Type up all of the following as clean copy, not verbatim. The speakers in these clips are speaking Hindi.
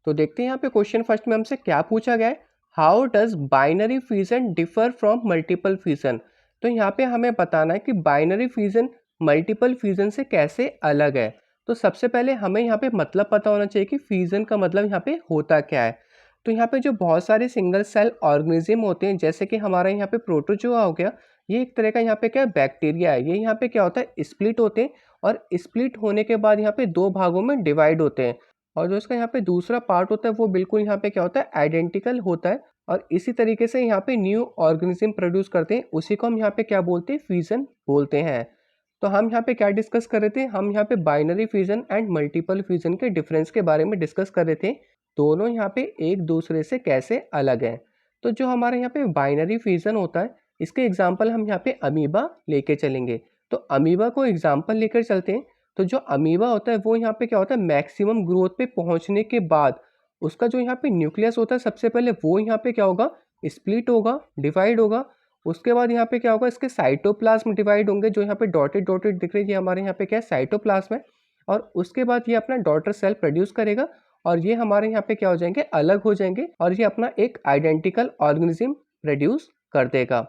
तो देखते हैं यहाँ पे क्वेश्चन फर्स्ट में हमसे क्या पूछा गया है, how does binary fission differ from multiple fission. तो यहाँ पे हमें बताना है कि बाइनरी फिजन मल्टीपल फिजन से कैसे अलग है। तो सबसे पहले हमें यहाँ पे मतलब पता होना चाहिए कि फिजन का मतलब यहाँ पे होता क्या है। तो यहाँ पे जो बहुत सारे सिंगल सेल ऑर्गेनिज्म होते हैं, जैसे कि हमारा यहाँ पे प्रोटोजोआ हो गया, ये एक तरह का यहाँ पे क्या बैक्टीरिया है। ये यहाँ पे क्या होता है, स्प्लिट होते हैं और स्प्लिट होने के बाद यहाँ पे दो भागों में डिवाइड होते हैं। और जो इसका यहाँ पे दूसरा पार्ट होता है वो बिल्कुल यहाँ पे क्या होता है, आइडेंटिकल होता है। और इसी तरीके से यहाँ पे न्यू ऑर्गेनिज्म प्रोड्यूस करते हैं, उसी को हम यहाँ पे क्या बोलते हैं, फ्यूजन बोलते हैं। तो हम यहाँ पे क्या डिस्कस कर रहे थे, हम यहाँ पे binary fusion and multiple fusion के डिफरेंस के बारे में डिस्कस कर रहे थे, दोनों यहाँ पे एक दूसरे से कैसे अलग हैं। तो जो हमारे यहाँ पे बाइनरी फ्यूजन होता है, इसके एग्जाम्पल हम यहाँ पे अमीबा लेके चलेंगे। तो अमीबा को एग्जाम्पल लेकर चलते हैं। तो जो अमीबा होता है वो यहाँ पे क्या होता है, मैक्सिमम ग्रोथ पे पहुँचने के बाद उसका जो यहाँ पे न्यूक्लियस होता है, सबसे पहले वो यहाँ पे क्या होगा, स्प्लिट होगा, डिवाइड होगा। उसके बाद यहाँ पे क्या होगा, इसके साइटोप्लाज्म डिवाइड होंगे, जो यहाँ पे डॉटेड डॉटेड दिख रही है, हमारे यहाँ पे क्या है, साइटोप्लाज्म है। और उसके बाद ये अपना डॉटर सेल प्रोड्यूस करेगा और ये हमारे यहाँ पे क्या हो जाएंगे, अलग हो जाएंगे और ये अपना एक आइडेंटिकल ऑर्गेनिज्म प्रोड्यूस कर देगा।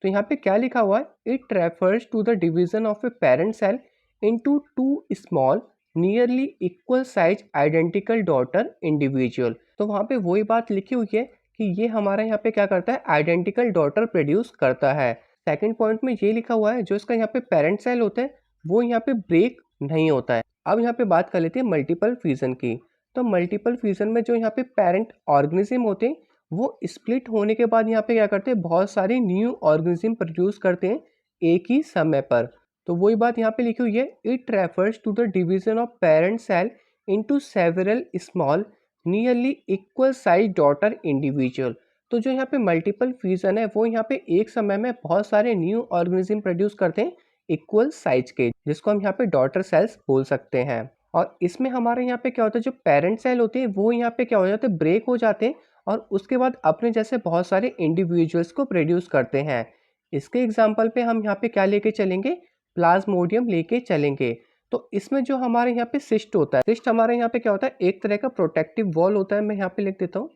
तो यहाँ पे क्या लिखा हुआ है, it refers to the division of a parent cell into two small nearly equal size identical daughter individual. तो वहाँ पे वही बात लिखी हुई है कि ये हमारा यहाँ पे क्या करता है, आइडेंटिकल डॉटर प्रोड्यूस करता है। सेकंड पॉइंट में ये लिखा हुआ है, जो इसका यहाँ पे पेरेंट सेल होता है वो यहाँ पे ब्रेक नहीं होता है। अब यहाँ पे बात कर लेते हैं मल्टीपल फ्यूजन की। तो मल्टीपल फ्यूजन में जो यहाँ पे पेरेंट ऑर्गेनिज्म होते हैं वो स्प्लिट होने के बाद यहाँ पे क्या करते हैं, बहुत सारे न्यू ऑर्गेनिज्म प्रोड्यूस करते हैं एक ही समय पर। तो वही बात यहाँ पे लिखी हुई है, it refers to the division of parent cell into several small nearly equal size daughter individual. तो जो यहाँ पे मल्टीपल फ्यूजन है वो यहाँ पे एक समय में बहुत सारे न्यू ऑर्गेनिज्म प्रोड्यूस करते हैं इक्वल साइज के, जिसको हम यहाँ पे डॉटर सेल्स बोल सकते हैं। और इसमें हमारे यहाँ पे क्या होता है, जो पेरेंट सेल होते हैं वो यहाँ पे क्या हो जाते हैं, ब्रेक हो जाते हैं और उसके बाद अपने जैसे बहुत सारे इंडिविजुअल्स को प्रोड्यूस करते हैं। इसके एग्जाम्पल पे हम यहाँ पे क्या लेके चलेंगे, प्लाज्मोडियम लेके चलेंगे। तो इसमें जो हमारे यहाँ पे सिस्ट होता है, सिस्ट हमारे यहाँ पे क्या होता है, एक तरह का प्रोटेक्टिव वॉल होता है। मैं यहाँ पे लिख देता हूँ,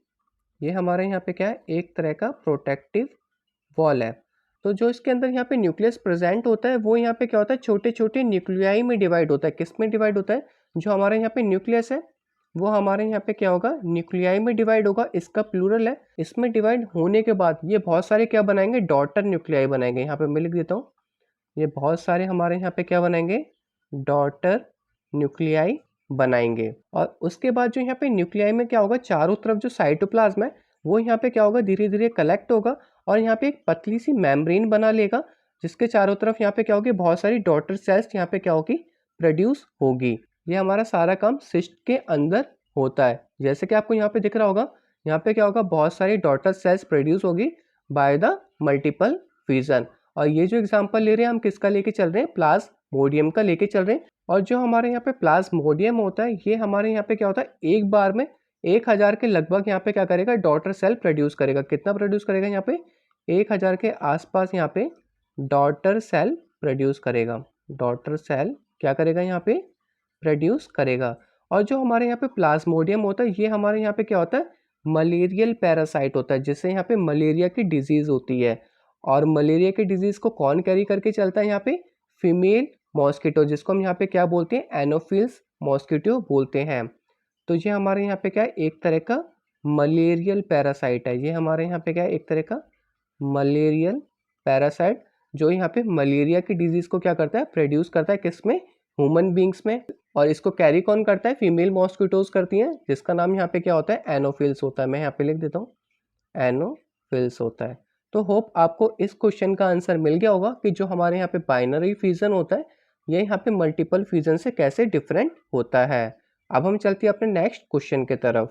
ये हमारे यहाँ पे क्या है, एक तरह का प्रोटेक्टिव वॉल है। तो जो इसके अंदर यहाँ पे न्यूक्लियस प्रेजेंट होता है वो यहाँ पे क्या होता है, छोटे छोटे न्यूक्लियाई में डिवाइड होता है। किस में डिवाइड होता है, जो हमारे यहाँ पे न्यूक्लियस है वो हमारे यहाँ पे क्या होगा, न्यूक्लियाई में डिवाइड होगा। इसका प्लूरल है। इसमें डिवाइड होने के बाद ये बहुत सारे क्या बनाएंगे, डॉटर न्यूक्लियाई बनाएंगे। यहाँ पे मैं लिख देता हूँ, ये बहुत सारे हमारे यहाँ पे क्या बनाएंगे, डॉटर न्यूक्लियाई बनाएंगे। और उसके बाद जो यहाँ पे न्यूक्लियाई में क्या होगा, चारों तरफ जो साइटोप्लाज्म है वो यहाँ पे क्या होगा, धीरे धीरे कलेक्ट होगा और यहाँ पे एक पतली सी मेम्ब्रेन बना लेगा, जिसके चारों तरफ यहाँ पे क्या होगी, बहुत सारी डॉटर सेल्स यहाँ पे क्या होगी, प्रोड्यूस होगी। ये हमारा सारा काम सिस्ट के अंदर होता है। जैसे कि आपको यहाँ पे दिख रहा होगा, यहाँ पे क्या होगा, बहुत सारी डॉटर सेल्स प्रोड्यूस होगी बाय द मल्टीपल फ्यूजन। और ये जो एग्जांपल ले रहे हैं हम किसका लेके चल रहे हैं, प्लाज्मोडियम का लेके चल रहे हैं। और जो हमारे यहाँ पे प्लाज्मोडियम होता है, ये हमारे यहाँ पे क्या होता है, एक बार में 1000 के लगभग यहाँ पे क्या करेगा, डॉटर सेल प्रोड्यूस करेगा। कितना प्रोड्यूस करेगा, यहाँ पे 1000 के आसपास यहाँ पे डॉटर सेल प्रोड्यूस करेगा। डॉटर सेल क्या करेगा, यहाँ पे प्रोड्यूस करेगा। और जो हमारे यहाँ पे प्लाज्मोडियम होता है, ये हमारे यहाँ पे क्या होता है, मलेरियल पैरासाइट होता है, जिससे यहाँ पे मलेरिया की डिजीज होती है। और मलेरिया की डिजीज को कौन कैरी करके चलता है, यहाँ पे फीमेल मॉस्किटो, जिसको हम यहाँ पे क्या बोलते हैं, एनोफिल्स मॉस्किटो बोलते हैं। तो ये हमारे यहाँ पे क्या है, एक तरह का मलेरियल पैरासाइट है। ये हमारे यहाँ पे क्या है, एक तरह का मलेरियल पैरासाइट, जो यहाँ पे मलेरिया की डिजीज को क्या करता है, प्रोड्यूस करता है, किसमें, ह्यूमन बींग्स में। और इसको कैरी कौन करता है, फीमेल मॉस्किटोज करती हैं, जिसका नाम यहाँ पे क्या होता है, एनोफिल्स होता है। मैं यहाँ पे लिख देता हूँ, एनोफिल्स होता है। तो होप आपको इस क्वेश्चन का आंसर मिल गया होगा कि जो हमारे यहाँ पे बाइनरी फ्यूजन होता है ये यहाँ पे मल्टीपल फ्यूजन से कैसे डिफरेंट होता है। अब हम चलते हैं अपने नेक्स्ट क्वेश्चन की तरफ।